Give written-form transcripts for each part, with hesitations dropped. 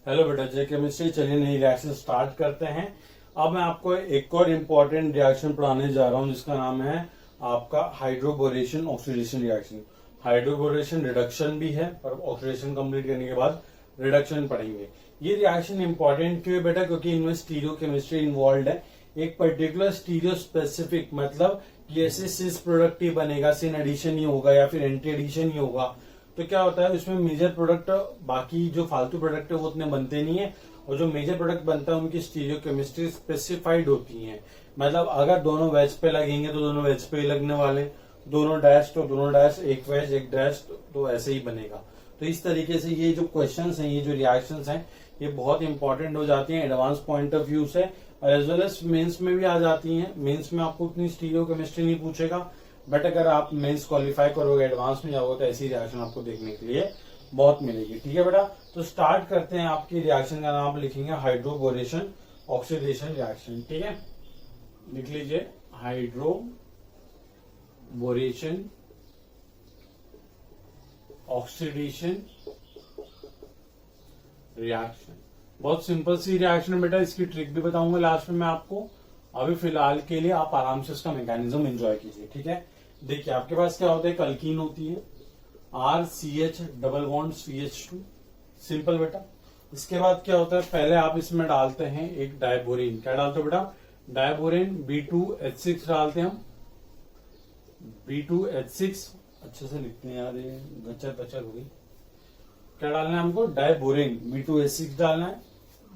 Hello बेटा, जय chemistry. चलिए नई रिएक्शन स्टार्ट करते हैं। अब मैं आपको एक और इम्पोर्टेंट रिएक्शन पढ़ाने जा रहा हूं जिसका नाम है आपका hydroboration oxidation reaction. Hydroboration reduction भी है पर ऑक्सीडेशन कंप्लीट करने के बाद रिडक्शन पढ़ेंगे। ये रिएक्शन इंपॉर्टेंट क्यों है बेटा? क्योंकि इनमें स्टीरियो केमिस्ट्री इन्वॉल्व है। एक पर्टिकुलर स्टीरियो स्पेसिफिक, मतलब कि ऐसे सिस प्रोडक्ट ही बनेगा, सिन एडिशन ही होगा या फिर एंटी एडिशन ही होगा। तो क्या होता है उसमें मेजर प्रोडक्ट, बाकी जो फालतू प्रोडक्ट है वो उतने बनते नहीं है, और जो मेजर प्रोडक्ट बनता है उनकी स्टीरियो केमिस्ट्री स्पेसिफाइड होती है। मतलब अगर दोनों वेज पे लगेंगे तो दोनों वेज पे ही लगने वाले, दोनों डैश तो दोनों डैश, एक वेज एक डैश तो ऐसे ही बनेगा। तो इस तरीके से ये जो क्वेश्चंस हैं, ये जो रिएक्शंस हैं, ये बहुत इंपॉर्टेंट हो जाती हैं एडवांस पॉइंट ऑफ व्यू से, और एज वेल एज मेंस में भी आ जाती हैं। मेंस में आपको उतनी स्टीरियो केमिस्ट्री नहीं पूछेगा, बट अगर आप मेंस क्वालिफाई करोगे, एडवांस में जाओगे, तो ऐसी रिएक्शन आपको देखने के लिए बहुत मिलेगी। ठीक है बेटा, तो स्टार्ट करते हैं। आपकी रिएक्शन का नाम लिखेंगे हाइड्रोबोरेशन ऑक्सीडेशन रिएक्शन। ठीक है, लिख लीजिए हाइड्रोबोरेशन ऑक्सीडेशन रिएक्शन। बहुत सिंपल सी रिएक्शन है बेटा, इसकी ट्रिक भी बताऊंगा लास्ट में मैं आपको। अभी फिलहाल के लिए आप आराम से इसका मैकेनिज्म एंजॉय कीजिए। ठीक है, देखिए आपके पास क्या होता है, अल्कीन होती है RCH double bond CH2, simple बेटा। इसके बाद क्या होता है, पहले आप इसमें डालते हैं एक डायबोरिन। क्या डालते हो बेटा? डायबोरिन B2H6 डालते हैं हम, B2H6। अच्छे से लिखते हैं यार, ये गचर पचर हो गई। क्या डालना है हमको? डायबोरिन B2H6 डालना है,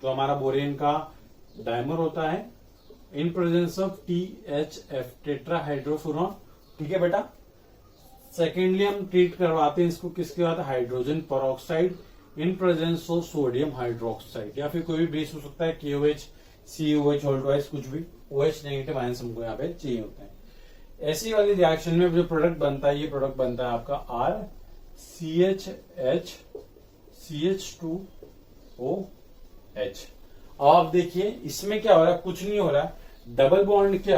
जो हमारा बोरेन का डायमर होता है, इन प्रेजेंस ऑफ THF टेट्राहाइड्रोफुरॉन। ठीक है बेटा। सेकेंडली हम ट्रीट करवाते हैं इसको किसके बाद? Hydrogen peroxide in presence of sodium hydroxide, या फिर कोई भी बेस हो सकता है, KOH, COH होल्ड वाइज, कुछ भी। OH नेगेटिव आयंस हमको यहाँ पे चाहिए होता है। ऐसी वाली रिएक्शन में जो प्रोडक्ट बनता है, ये प्रोडक्ट बनता है आपका RCHH CH2OH। अब आप देखिए इसमें क्या हो रहा है, कुछ नहीं हो रहा है, डबल बॉन्ड के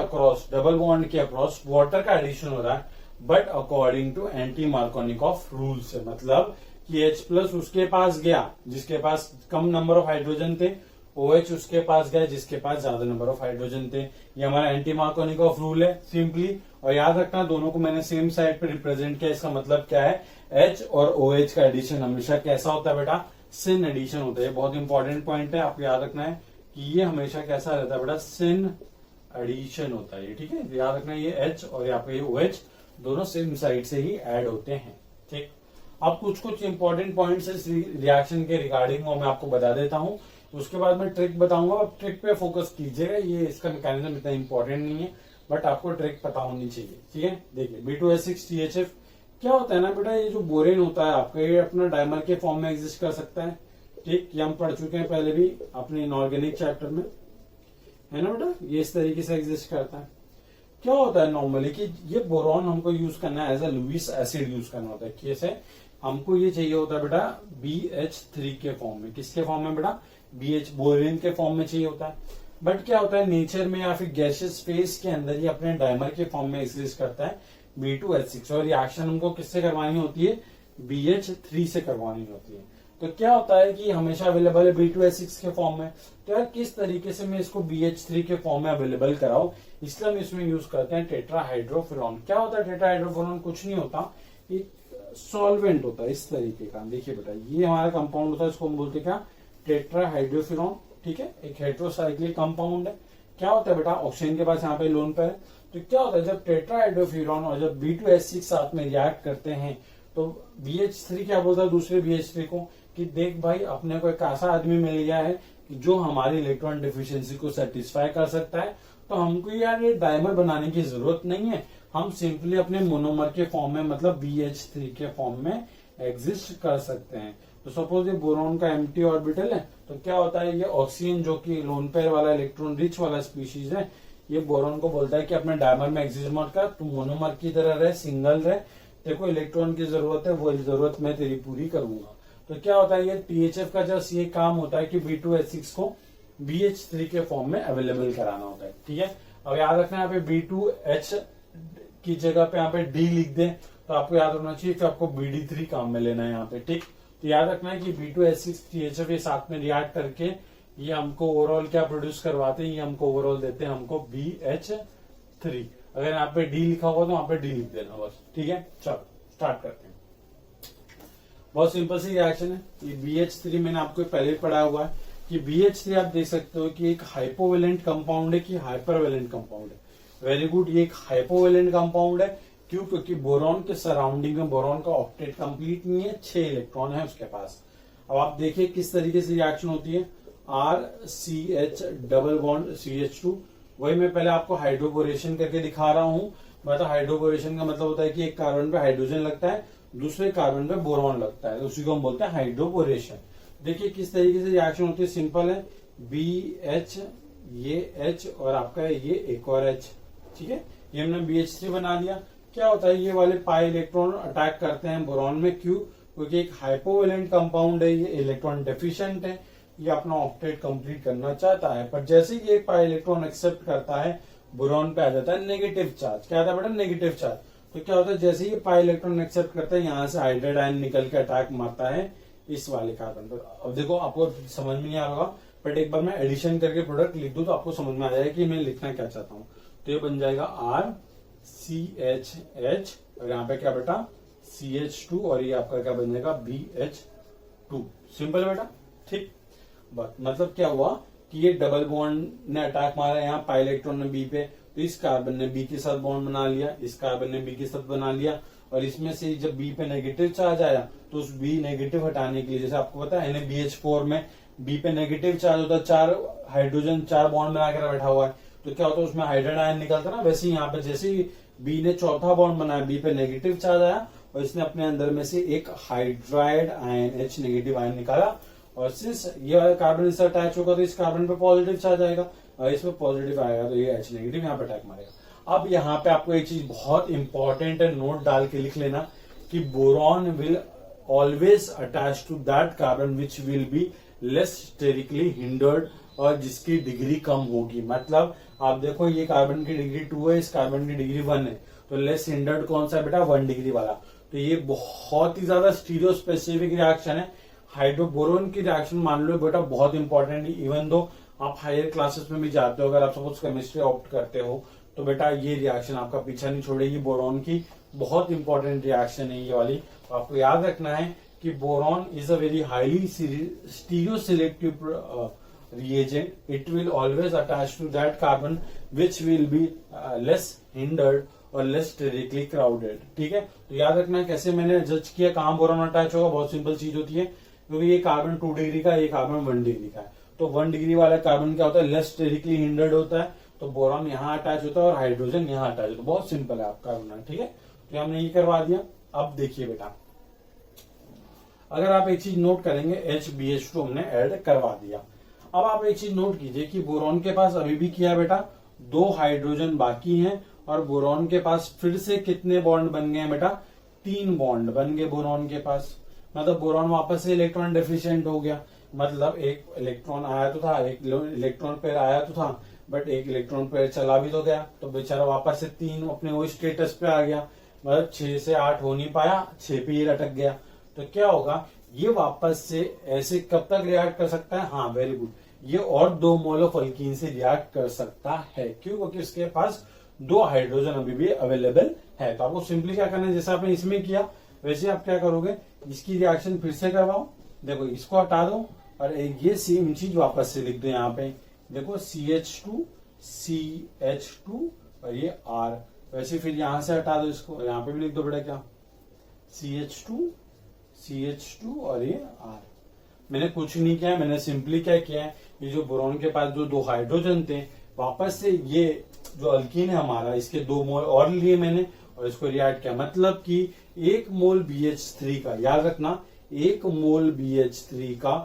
अक्रॉस वाटर का एडिशन हो रहा है, but according to anti Markovnikov rule से। मतलब कि H प्लस उसके पास गया जिसके पास कम नंबर ऑफ हाइड्रोजन थे, OH उसके पास गया जिसके पास ज्यादा नंबर ऑफ हाइड्रोजन थे। ये हमारा एंटी मार्कोनिकॉफ रूल है सिंपली। और याद रखना दोनों को मैंने सेम साइड पे रिप्रेजेंट किया। इसका मतलब क्या है, H और OH का एडिशन हमेशा कैसा होता है बेटा? सिन एडिशन होता है। बहुत इंपॉर्टेंट पॉइंट है, आपको याद रखना है कि ये हमेशा कैसा रहता है बेटा? सिन एडिशन होता है। ठीक है, याद रखना ये H और यहाँ पे ये OH दोनों सेम साइड से ही ऐड होते हैं। ठीक, अब कुछ इंपॉर्टेंट पॉइंट्स इस रिएक्शन के रिगार्डिंग मैं आपको बता देता हूं, उसके बाद मैं ट्रिक बताऊंगा। अब ट्रिक पे फोकस कीजिएगा, ये इसका मैकेनिज्म इतना इंपॉर्टेंट नहीं है, बट आपको ट्रिक पता होनी चाहिए। ठीक है, देखिए B2H6 THF क्या होता है ना बेटा, ये जो बोरेन होता है आपका, ये अपना डायमर के फॉर्म में एग्जिस्ट कर सकता है। ठीक, ये हम पढ़ चुके हैं पहले भी अपने इनऑर्गेनिक चैप्टर में, है ना बेटा। ये इस तरीके से एग्जिस्ट करता है। क्या होता है नॉर्मली कि ये बोरॉन हमको यूज करना है as a Lewis acid use करना होता है। कैसे? हमको ये चाहिए होता है बेटा BH3 के फॉर्म में। किसके फॉर्म में बेटा? BH बोरेन के फॉर्म में चाहिए होता है। बट क्या होता है नेचर में या फिर गैसियस फेज के अंदर ये अपने डायमर के फॉर्म में एग्जिस्ट करता है B2H6, और रिएक्शन हमको किससे करवानी होती है? BH3 से करवानी होती है। तो क्या होता है कि हमेशा अवेलेबल है B2H6 के फॉर्म में, तो यार किस तरीके से मैं इसको BH3 के फॉर्म में अवेलेबल कराऊं, इसलिए हम इसमें यूज करते हैं टेट्राहाइड्रोफुरॉन। क्या होता है टेट्राहाइड्रोफुरॉन? कुछ नहीं होता, एक सॉल्वेंट होता है इस तरीके का। देखिए बेटा, ये हमारा कंपाउंड होता है, इसको हम बोलते हैं क्या? टेट्राहाइड्रोफुरॉन। ठीक है, एक हेट्रोसाइक्लिक कंपाउंड है। क्या होता है बेटा? ऑक्सीजन के पास यहाँ पे लोन पे है। तो क्या होता है जब टेट्राहाइड्रोफुरॉन और जब B2H6 साथ में रिएक्ट करते हैं, तो BH3 क्या बोलता है दूसरे BH3 को कि देख भाई, अपने को एक ऐसा आदमी मिल गया है कि जो हमारी इलेक्ट्रॉन डिफिशियंसी को सेटिस्फाई कर सकता है, तो हमको यार ये डायमर बनाने की जरूरत नहीं है, हम सिंपली अपने मोनोमर के फॉर्म में, मतलब BH3 के फॉर्म में एग्जिस्ट कर सकते हैं। तो सपोज ये बोरॉन का एम्प्टी ऑर्बिटल है, तो क्या होता है, ये ऑक्सीजन जो कि लोन पेयर वाला इलेक्ट्रॉन रिच वाला स्पीशीज है, ये बोरॉन को बोलता है कि अपने डायमर में एग्जिस्ट मत कर, तू मोनोमर की तरह रहे, सिंगल रहे, तेरे को इलेक्ट्रॉन की जरूरत है, वो जरूरत मैं तेरी पूरी करूंगा। तो क्या होता है, ये THF का जस्ट ये काम होता है कि B2H6 को BH3 के फॉर्म में अवेलेबल कराना होता है। ठीक है, अब याद रखना यहाँ पे B2H की जगह पे यहाँ पे D लिख दें, तो आपको याद होना चाहिए कि आपको BD3 काम में लेना है यहाँ पे। ठीक, तो याद रखना है कि B2H6 ये साथ में रिएक्ट करके ये हमको ओवरऑल क्या प्रोड्यूस करवाते हैं, ये हमको ओवरऑल देते हैं हमको BH3। अगर यहाँ पे डी लिखा होगा तो वहां पे डी लिख देना बस, ठीक है। चलो स्टार्ट करते हैं। बहुत सिंपल सी रिएक्शन है। ये BH3 मैंने आपको पहले ही पढ़ा हुआ है कि BH3 आप देख सकते हो कि एक हाइपोवेलेंट कंपाउंड है कि हाइपरवेलेंट कंपाउंड है। वेरी गुड, ये एक हाइपोवेलेंट कंपाउंड है। क्यों? क्योंकि बोरॉन के सराउंडिंग में बोरॉन का ऑक्टेट कंप्लीट नहीं है, 6 इलेक्ट्रॉन है उसके पास। अब आप देखिए किस तरीके से रिएक्शन होती है। RCH डबल बॉन्ड CH2, वही मैं पहले आपको हाइड्रोबोरेशन करके दिखा रहा हूं। मतलब हाइड्रोबोरेशन का मतलब होता है कि एक कार्बन पे हाइड्रोजन लगता है, दूसरे कार्बन पे बोरॉन लगता है, उसी को हम बोलते हैं हाइड्रोबोरेशन। देखिए किस तरीके से रिएक्शन होती है, सिंपल है। BH, ये H और आपका ये एक और H, ठीक है। ये हमने BH3 बना लिया। क्या होता है, ये वाले पाई इलेक्ट्रॉन अटैक करते हैं बोरॉन में। क्यों? क्योंकि एक हाइपोवेलेंट कंपाउंड है, ये इलेक्ट्रॉन डेफिशिएंट है, ये अपना ऑक्टेट कंप्लीट करना चाहता है। पर जैसे ही ये पाई इलेक्ट्रॉन एक्सेप्ट करता है, बोरॉन पे आ जाता है नेगेटिव चार्ज। क्या आता है बेटा? Negative charge. तो क्या होता है, जैसे ही पाई इलेक्ट्रॉन एक्सेप्ट करता है, यहाँ से हाइड्रोजन आयन निकल के अटैक मारता है इस वाले कार्बन पर। अब देखो आपको समझ में नहीं आ रहा, बट एक बार मैं एडिशन करके प्रोडक्ट लिख दूं तो आपको समझ में आ जाएगा कि मैं लिखना क्या चाहता हूँ। तो ये बन जाएगा RCHH और यहाँ पे क्या बेटा CH2 और ये आपका क्या बन जाएगा BH2। सिंपल बेटा, ठीक। मतलब क्या हुआ कि ये डबल बॉन्ड ने अटैक मारा यहाँ पाई इलेक्ट्रॉन ने बी पे, तो इस कार्बन ने बी के साथ बॉन्ड बना लिया, इस कार्बन ने बी के साथ बना लिया, और इसमें से जब बी पे नेगेटिव चार्ज आया तो उस बी नेगेटिव हटाने के लिए, जैसे आपको पता है NaBH4 में बी पे नेगेटिव चार्ज होता है, 4 हाइड्रोजन 4 बॉन्ड बना कर बैठा हुआ है, तो क्या होता है उसमें हाइड्रोजन आयन निकलता है ना। वैसे ही यहाँ पे जैसे ही बी ने चौथा बॉन्ड बनाया, बी पे नेगेटिव चार्ज आया और इसने अपने अंदर में से एक hydride ion H negative ion निकाला, और सिंस ये वाला कार्बन इससे अटैच होगा तो इस कार्बन पे पॉजिटिव चार्ज आएगा, और इसमें पॉजिटिव आएगा तो ये H नेगेटिव यहाँ पे अटैक मारेगा। अब यहाँ पे आपको एक चीज बहुत इंपॉर्टेंट है, नोट डाल के लिख लेना कि boron will always attach to that carbon which will be less sterically hindered, और जिसकी डिग्री कम होगी। मतलब आप देखो ये कार्बन की डिग्री 2 है, इस कार्बन की डिग्री 1 है, तो लेस हिंडर्ड कौन सा है बेटा? 1 डिग्री वाला। तो ये बहुत ही ज्यादा स्टीरियो स्पेसिफिक रिएक्शन है। हाइड्रोबोरॉन की रिएक्शन मान लो बेटा बहुत इंपॉर्टेंट है। इवन दो आप हायर क्लासेस में भी जाते हो, अगर आप सपोज केमिस्ट्री ऑप्ट करते हो तो बेटा ये रिएक्शन आपका पीछा नहीं छोड़ेगी। बोरॉन की बहुत इंपॉर्टेंट रिएक्शन है ये वाली। तो आपको याद रखना है कि boron is a very highly stereo selective reagent. It will always attach to that carbon which will be less hindered और less sterically crowded, ठीक है। तो याद रखना कैसे मैंने जज किया कहाँ बोरॉन अटैच होगा, बहुत सिंपल चीज होती है, क्योंकि ये कार्बन 2 डिग्री का, ये कार्बन 1 डिग्री का है, तो 1 डिग्री वाला कार्बन क्या होता है? लेस स्टेरिकली हिंडर्ड होता है, तो बोरॉन यहाँ अटैच होता है और हाइड्रोजन यहाँ अटैच होता है। बहुत सिंपल है आपका कार्बन, ठीक है। तो हमने ये करवा दिया। अब देखिए बेटा, अगर आप एक चीज नोट करेंगे, HBH2 हमने ऐड करवा दिया। अब आप एक चीज नोट कीजिए कि बोरॉन के पास अभी भी किया बेटा 2 हाइड्रोजन बाकी हैं, और बोरॉन के पास फिर से कितने बॉन्ड बन गए बेटा? 3 बॉन्ड बन गए बोरॉन के पास। मतलब बोरॉन वापस से इलेक्ट्रॉन डेफिशिएंट हो गया। मतलब एक इलेक्ट्रॉन आया तो था, एक इलेक्ट्रॉन पेयर आया तो था, बट एक इलेक्ट्रॉन पेयर चला भी तो गया, तो बेचारा वापस से 3 अपने वो स्टेटस पे आ गया। मतलब 6 से 8 हो नहीं पाया, 6 पे ही लटक गया। तो क्या होगा, ये वापस से ऐसे कब तक रिएक्ट कर सकता है? हाँ वेरी गुड, ये और 2 मोल ऑफ अल्कीन से रिएक्ट कर सकता है। क्यों? क्योंकि इसके पास 2 हाइड्रोजन अभी भी अवेलेबल है। तो आपको सिंपली क्या करना है, जैसे आपने इसमें किया वैसे आप क्या करोगे, इसकी रिएक्शन फिर से करवाओ। देखो इसको हटा दो और ये सेम चीज वापस से लिख दो यहाँ पे। देखो CH2 CH2 और ये R, वैसे फिर यहां से हटा दो इसको, यहाँ पे भी लिख दो बेटा क्या, CH2 CH2 और ये R। मैंने कुछ नहीं किया, मैंने सिंपली क्या किया है, ये जो बोरॉन के पास जो 2 हाइड्रोजन थे, वापस से ये जो अल्कीन है हमारा, इसके 2 मोल और लिए मैंने और इसको रिएक्ट किया। मतलब कि 1 मोल BH3 का, याद रखना 1 मोल BH3 का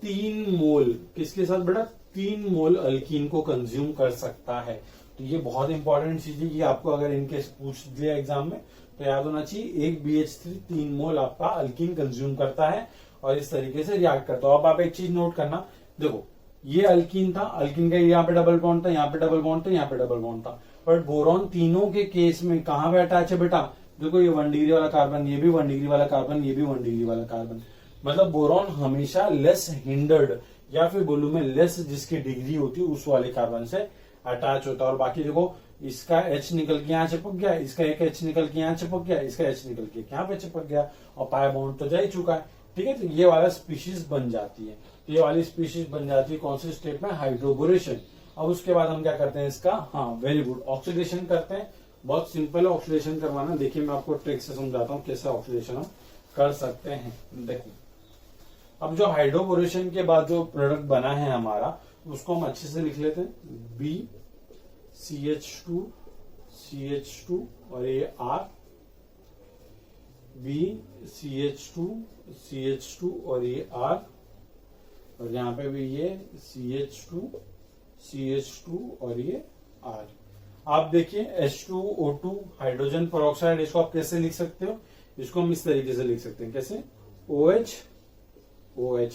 3 मोल किसके साथ बेटा? 3 मोल अल्कीन को कंज्यूम कर सकता है। तो ये बहुत इंपॉर्टेंट चीज है कि आपको अगर इनकेस पूछ दिया एग्जाम में तो याद होना चाहिए, 1 BH3 3 मोल आपका अल्कीन कंज्यूम करता है और इस तरीके से रिएक्ट करता है। अब आप एक चीज नोट करना, देखो ये अल्कीन था, अल्कीन का यहाँ पे डबल बॉन्ड था, यहाँ पे डबल बॉन्ड था, यहाँ पे डबल बॉन्ड था, बट बोरॉन तीनों के केस में कहाँ पे अटैच है बेटा? देखो ये 1 डिग्री वाला कार्बन, ये भी 1 डिग्री वाला कार्बन, ये भी 1 डिग्री वाला कार्बन। मतलब बोरॉन हमेशा लेस हिंडर्ड या फिर बोलूं मैं लेस जिसकी डिग्री होती है उस वाले कार्बन से अटैच होता है। और बाकी देखो इसका H निकल के यहाँ चिपक गया, इसका एक H निकल के यहाँ चिपक गया, इसका H निकल के यहाँ पे चिपक गया और पाई बॉन्ड तो जा ही चुका है। ठीक है, तो ये वाला स्पीशीज बन जाती है। तो ये वाली स्पीशीज बन जाती है कौन से स्टेप में? हाइड्रोबोरेशन। अब उसके बाद हम क्या करते हैं इसका, हाँ वेरी गुड, ऑक्सीडेशन करते हैं। बहुत सिंपल है ऑक्सीडेशन करवाना। देखिए मैं आपको ट्रिक से समझाता हूँ कैसे ऑक्सीडेशन हम कर सकते हैं। देखो अब जो हाइड्रोबोरेशन के बाद जो प्रोडक्ट बना है हमारा, उसको हम अच्छे से लिख लेते हैं। BCH2 CH2 और ये R, BCH2 CH2 और ये R, और यहाँ पे भी ये CH2 CH2 और ये R। आप देखिए H2O2 हाइड्रोजन पेरोक्साइड, इसको आप कैसे लिख सकते हो? इसको हम इस तरीके से लिख सकते हैं, कैसे? OH OH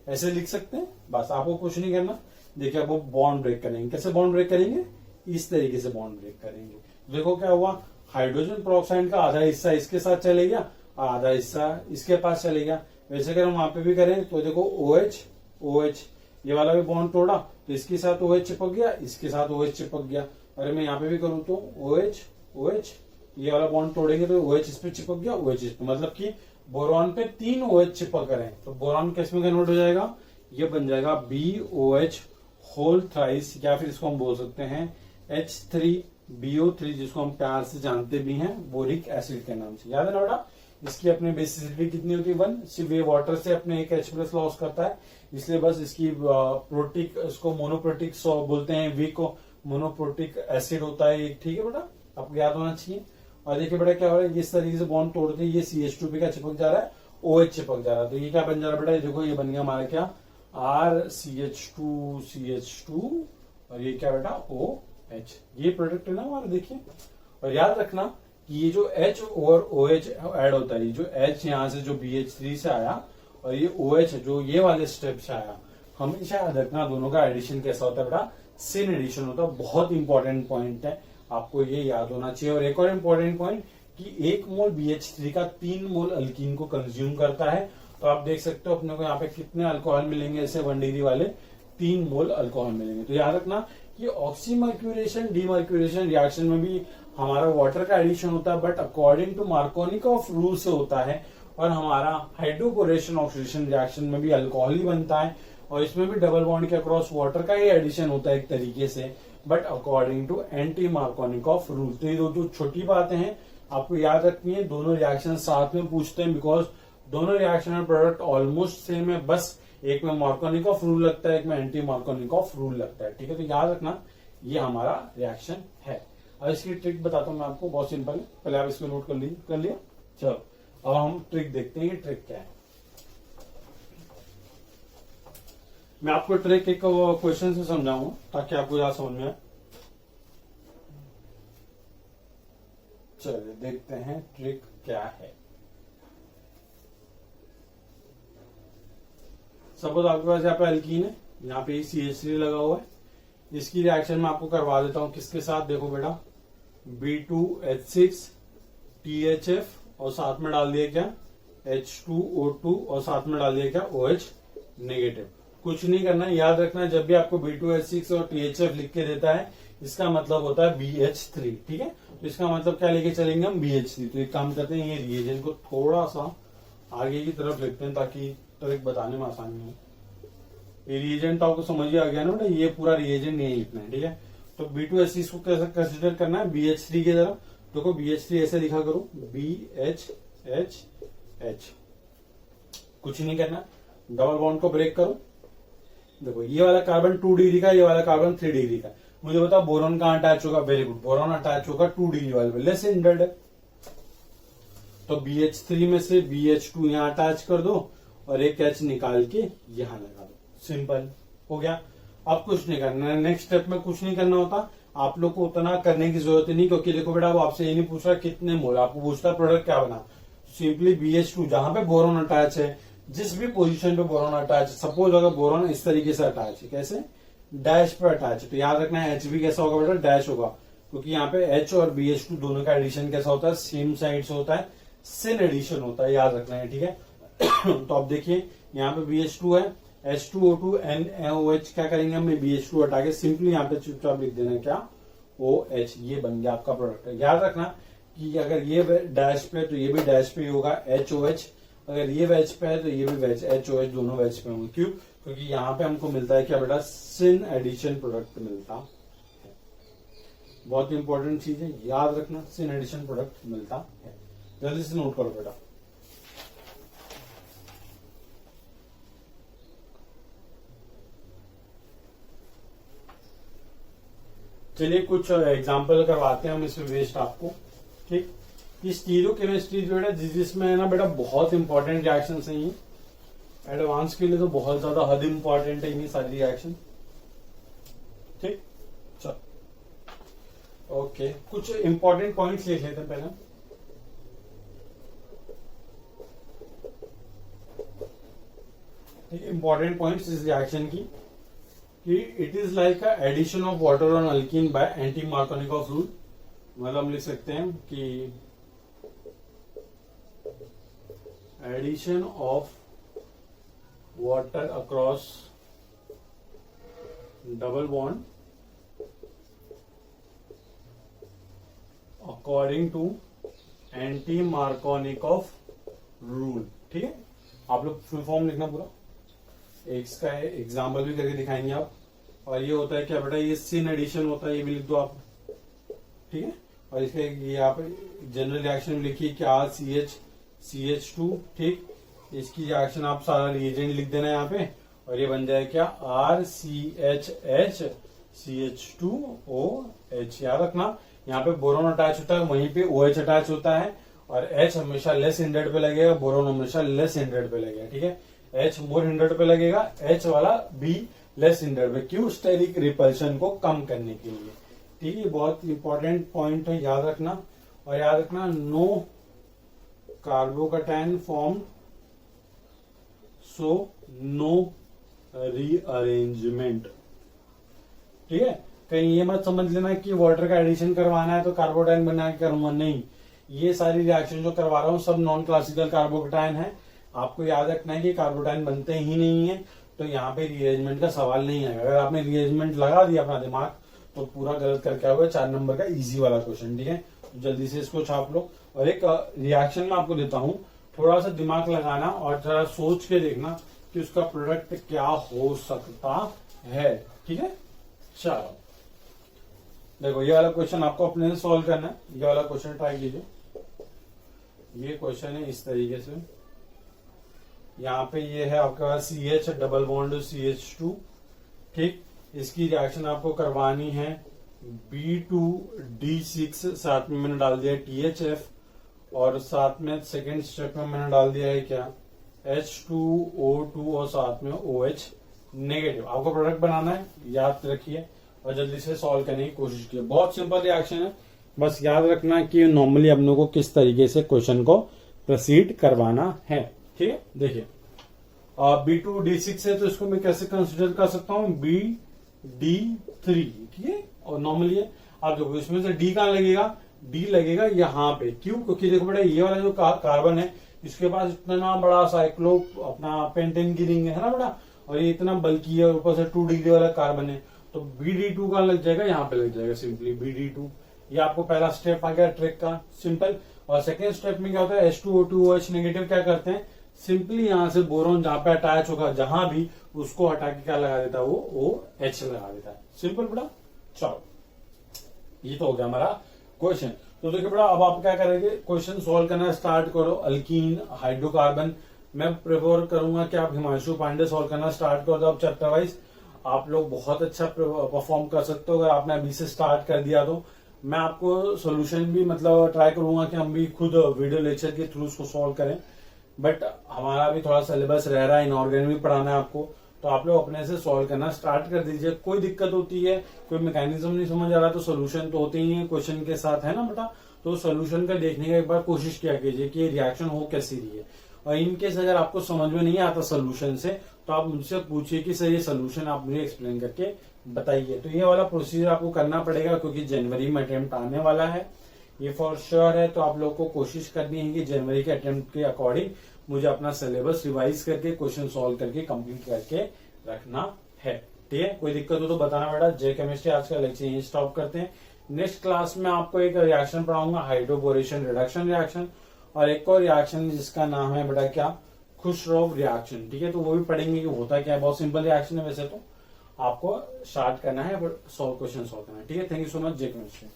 ऐसे लिख सकते हैं। बस आपको कुछ नहीं करना। देखिए अब वो बॉन्ड ब्रेक करेंगे। कैसे बॉन्ड ब्रेक करेंगे? इस तरीके से बॉन्ड ब्रेक करेंगे। देखो क्या हुआ, हाइड्रोजन पेरोक्साइड का आधा हिस्सा इसके साथ चले गया, आधा हिस्सा इसके पास चले गया। वैसे अगर हम वहां पे भी करें तो देखो OH OH, ये वाला भी बॉन्ड तोड़ा तो इसके साथ OH चिपक गया, इसके साथ OH चिपक गया। अगर मैं यहाँ पे भी करूं तो OH OH, ये वाला बॉन्ड तोड़ेंगे तो OH इस पे चिपक गया, OH इस पे, मतलब कि बोरॉन पे 3 OH चिपक रहे हैं। तो बोरॉन किस में कन्वर्ट हो जाएगा? ये बन जाएगा BOH होल थ्राइस, या फिर इसको हम बोल सकते हैं H3BO3, जिसको हम प्यार से जानते भी हैं बोरिक एसिड के नाम से। याद है ना बेटा? इसकी अपने बेसिसिटी कितनी होती है? 1। सिर्फ ये वाटर से अपने एक H+ लॉस करता है, इसलिए बस इसकी प्रोटिक, इसको मोनोप्रोटिक बोलते हैं, वी को मोनोप्रोटिक एसिड होता है। ठीक है बेटा, आपको याद होना चाहिए। और देखिए बेटा क्या हो रहा है, इस तरीके से बॉन्ड तोड़ते हैं, ये CH2 पे क्या चिपक जा रहा है? OH चिपक जा रहा है। तो ये क्या बन जा रहा है बेटा? देखो ये बन गया हमारा क्या, RCH2 CH2 और ये क्या बेटा? OH। ये प्रोडक्ट है ना हमारा, देखिए। और याद रखना कि ये जो H और OH ऐड होता है, ये जो H यहाँ से जो BH3 से आया और ये OH जो ये वाले स्टेप से आया, हमेशा याद रखना दोनों का एडिशन कैसा होता है बेटा? सिन एडिशन होता है। बहुत इंपॉर्टेंट पॉइंट है, आपको ये याद होना चाहिए। और एक और इम्पोर्टेंट पॉइंट कि 1 मोल BH3 का 3 मोल अल्कीन को कंज्यूम करता है। तो आप देख सकते हो अपने को यहाँ पे कितने अल्कोहल मिलेंगे, ऐसे 1 डिग्री वाले 3 मोल अल्कोहल मिलेंगे। तो याद रखना कि ऑक्सीमर्क्यूरेशन डीमर्क्यूरेशन रिएक्शन में भी हमारा वाटर का एडिशन होता है, but according to Markovnikov rule से होता है। और हमारा हाइड्रोबोरेशन ऑक्सीडेशन रिएक्शन में भी अल्कोहल ही बनता है, और इसमें भी डबल बॉन्ड के अक्रॉस वाटर का ही एडिशन होता है एक तरीके से, but according to anti Markovnikov rule. तो ये दो छोटी बातें हैं, आपको याद रखनी है। दोनों रिएक्शन साथ में पूछते हैं, बिकॉज दोनों रिएक्शन और प्रोडक्ट ऑलमोस्ट सेम है, बस एक में मार्कोनिकॉफ रूल लगता है, एक में एंटी मार्कोनिकॉफ रूल लगता है। ठीक है, तो याद रखना ये हमारा रिएक्शन है। अब इसकी ट्रिक बताता हूं मैं आपको, बहुत सिंपल है। पहले आप इसको नोट कर लिया। चलो अब हम ट्रिक देखते हैं, ये ट्रिक क्या है। मैं आपको ट्रिक एक क्वेश्चन से समझाऊंगा ताकि आपको ज्यादा समझ में आए। चलिए देखते हैं ट्रिक क्या है। सपोज आपके पास यहाँ पे अल्कीन है, यहाँ पे CH3 लगा हुआ है। इसकी रिएक्शन मैं आपको करवा देता हूं किसके साथ? देखो बेटा, B2H6 THF और साथ में डाल दिया क्या? H2O2 और साथ में डाल दिया क्या? OH negative. कुछ नहीं करना, याद रखना जब भी आपको B2H6 और THF लिख के देता है, इसका मतलब होता है BH3। ठीक है, तो इसका मतलब क्या लेके चलेंगे हम? BH3। तो एक काम करते हैं, ये रिएजेंट को थोड़ा सा आगे की तरफ लिखते हैं ताकि ट्रिक बताने में आसानी हो। ये रिएजेंट आपको समझ ही आ गया ना बेटा, ये पूरा रिएजेंट नहीं लिखना है। ठीक है, तो B2H6 को कैसे कंसिडर करना है? BH3 की तरफ। देखो BH3 ऐसे लिखा करो, BHHH। कुछ नहीं करना, डबल बॉन्ड को ब्रेक करो। देखो ये वाला कार्बन 2 डिग्री का, ये वाला कार्बन 3 डिग्री का। मुझे बताओ बोरॉन कहां अटैच होगा? वेरी गुड, बोरॉन अटैच होगा 2 डिग्री वाले पे, लेस हिंडर्ड है। तो BH3 में से BH2 यहां अटैच कर दो और एक H निकाल के यहां लगा दो। सिंपल हो गया। अब कुछ नहीं करना है, नेक्स्ट स्टेप में कुछ नहीं करना होता। आप लोग को उतना करने की जरूरत नहीं, क्योंकि देखो बेटा वो आपसे ये नहीं पूछ रहा कितने मोल, आपको पूछता प्रोडक्ट क्या बना। सिंपली BH2 जहां पे बोरॉन अटैच है, जिस भी पोजीशन पे बोरॉन अटैच, सपोज अगर बोरॉन इस तरीके से अटैच है, कैसे? डैश पे अटैच है, तो याद रखना है H भी कैसा होगा बेटा? डैश होगा, क्योंकि यहाँ पे H और BH2 दोनों का एडिशन कैसा होता है? सेम साइड से होता है, सिन एडिशन होता है, याद रखना है। ठीक है, तो अब देखिए यहाँ पे BH2 है, H2O2 NaOH, क्या करेंगे हम BH2 हटा के सिंपली यहाँ पे चुपचाप लिख देना क्या OH, ये बन गया आपका प्रोडक्ट। याद रखना कि अगर ये डैश पे है तो ये भी डैश पे ही होगा HOH, अगर ये वेज पे है तो ये भी वेज HOH, दोनों वेज पे होंगे। क्यों? क्योंकि यहाँ पे हमको मिलता है क्या बेटा, सिन एडिशन प्रोडक्ट मिलता है। बहुत इंपॉर्टेंट चीज है, याद रखना, सिन एडिशन प्रोडक्ट मिलता है। जल्दी से नोट करो बेटा। चलिए कुछ एग्जांपल करवाते हैं हम इसमें वेस्ट आपको। ठीक, ये स्टीरियोकेमिस्ट्री जो है जिसमें है ना बेटा बहुत इंपॉर्टेंट रिएक्शन है ये, एडवांस के लिए तो बहुत ज्यादा हद इंपॉर्टेंट है ये सारी रिएक्शन। ठीक, चलो ओके, कुछ इंपॉर्टेंट पॉइंट्स लिख लेते हैं पहले। इंपॉर्टेंट पॉइंट्स इस रिएक्शन की कि it is like a addition of water on alkene by anti Markovnikov rule. मतलब हम लिख सकते हैं कि addition of water across double bond according to anti Markovnikov rule. ठीक है, आप लोग फुल फॉर्म लिखना पूरा, इसका एग्जाम्पल भी करके दिखाएंगे आप। और ये होता है क्या बेटा, ये सिन एडिशन होता है, ये भी लिख दो आप। ठीक है, और इसके ये आप जनरल रिएक्शन लिखिए क्या CH2। ठीक, इसकी रिएक्शन आप सारा रिएजेंट लिख देना यहाँ पे, और ये बन जाए क्या RCHH CH2OH। याद रखना यहाँ पे बोरोन अटैच होता है, वहीं पे OH अटैच होता है, और H हमेशा लेस हिंड्रेड पे लगेगा, बोरोन हमेशा लेस हिंड्रेड पे लगेगा। ठीक है, H मोर हिंड्रेड पे लगेगा, H वाला B लेस हिंड्रेड पे। क्यों? स्टेरिक रिपल्शन को कम करने के लिए। ठीक है, बहुत इंपॉर्टेंट पॉइंट है, याद रखना। और याद रखना, no carbocation form, so no rearrangement. ठीक है, कहीं ये मत समझ लेना कि वाटर का एडिशन करवाना है तो कार्बोकैटायन बना के करूंगा, नहीं। ये सारी रिएक्शन जो करवा रहा हूँ सब नॉन क्लासिकल कार्बोकैटायन है। आपको याद रखना है कि कार्बोकैटायन बनते ही नहीं है, तो यहाँ पे रीअरेंजमेंट का सवाल नहीं है। अगर आपने रीअरेंजमेंट लगा दिया अपना दिमाग तो पूरा गलत करके आओगे 4 नंबर का इजी वाला क्वेश्चन। ठीक है, तो जल्दी से इसको छाप लो। और एक रिएक्शन में आपको देता हूँ, थोड़ा सा दिमाग लगाना और थोड़ा सोच के देखना कि उसका प्रोडक्ट क्या हो सकता है। ठीक है, चलो देखो ये वाला क्वेश्चन आपको अपने से सॉल्व करना है। ये वाला क्वेश्चन ट्राई कीजिए। ये क्वेश्चन है इस तरीके से, यहाँ पे ये है आपके पास CH डबल बॉन्ड CH2। ठीक, इसकी रिएक्शन आपको करवानी है B2D6, साथ में मैंने डाल दिया THF, और साथ में सेकेंड स्टेप में मैंने डाल दिया है क्या H2O2, और साथ में OH नेगेटिव। आपको प्रोडक्ट बनाना है, याद रखिए, और जल्दी से सॉल्व करने की कोशिश कीजिए। बहुत सिंपल रिएक्शन है, बस याद रखना कि नॉर्मली हम लोग को किस तरीके से क्वेश्चन को प्रोसीड करवाना है। ठीक है, देखिए B2D6 है तो इसको मैं कैसे कंसिडर कर सकता हूँ BD3। ठीक है, और नॉर्मली आप देखो इसमें से D कहाँ लगेगा, D लगेगा यहाँ पे। क्यों? क्योंकि देखो बेटा ये वाला जो कार्बन है इसके पास इतना बड़ा साइक्लो अपना पेंटेन की रिंग है ना बेटा, और ये इतना बल्कि है, ऊपर से 2 डिग्री वाला कार्बन है, तो BD2 का लग जाएगा यहाँ पे, लग जाएगा सिंपली BD2। ये आपको पहला स्टेप आ गया ट्रिक का, सिंपल। और सेकेंड स्टेप में क्या होता है, H2O2OH नेगेटिव क्या करते हैं, सिंपली यहाँ से बोरोन जहां पे अटैच होगा जहां भी, उसको हटा के क्या लगा देता है, वो OH लगा देता है। सिंपल बेटा, चलो ये तो हो गया हमारा क्वेश्चन। तो देखिए बेटा अब आप क्या करेंगे, क्वेश्चन सॉल्व करना स्टार्ट करो। अल्कीन, हाइड्रोकार्बन, मैं प्रेफर करूंगा कि आप हिमांशु पांडे सॉल्व करना स्टार्ट कर दो। आप चैप्टर वाइज आप लोग बहुत अच्छा परफॉर्म कर सकते हो। अगर आपने अभी से स्टार्ट कर दिया तो मैं आपको सोल्यूशन भी मतलब ट्राई करूंगा कि हम भी खुद वीडियो लेक्चर के थ्रू उसको सॉल्व करें, बट हमारा भी थोड़ा सिलेबस रह रहा है, इनऑर्गेनिक भी पढ़ाना है आपको, तो आप लोग अपने से सॉल्व करना स्टार्ट कर दीजिए। कोई दिक्कत होती है, कोई मैकेनिज्म नहीं समझ आ रहा तो सोल्यूशन तो होते ही है क्वेश्चन के साथ, है ना बेटा। तो सोल्यूशन का देखने का एक बार कोशिश किया कीजिए कि रिएक्शन हो कैसी रही है। और इनकेस अगर आपको समझ में नहीं आता सोल्यूशन से तो आप मुझसे पूछिए कि सर ये सोल्यूशन आप मुझे एक्सप्लेन करके बताइए। तो ये वाला प्रोसीजर आपको करना पड़ेगा क्योंकि जनवरी में अटेम्प्ट आने वाला है, ये फॉर श्योर है। तो आप लोग को कोशिश करनी है कि जनवरी के अटेम्प्ट के अकॉर्डिंग मुझे अपना सिलेबस रिवाइज करके क्वेश्चन सॉल्व करके कंप्लीट करके रखना है। ठीक है, कोई दिक्कत हो तो बताना बेटा। जे केमिस्ट्री आज का लेक्चर यही स्टॉप करते हैं। नेक्स्ट क्लास में आपको एक रिएक्शन पढ़ाऊंगा, हाइड्रोबोरेशन रिडक्शन रिएक्शन, और एक और रिएक्शन जिसका नाम है बेटा क्या, खुशरोव रिएक्शन। ठीक है, तो वो भी पढ़ेंगे कि होता क्या है। बहुत सिंपल रिएक्शन है वैसे तो, आपको स्टार्ट करना है बट 100 क्वेश्चन सॉल्व करना है। ठीक है, thank you so much. J chemistry.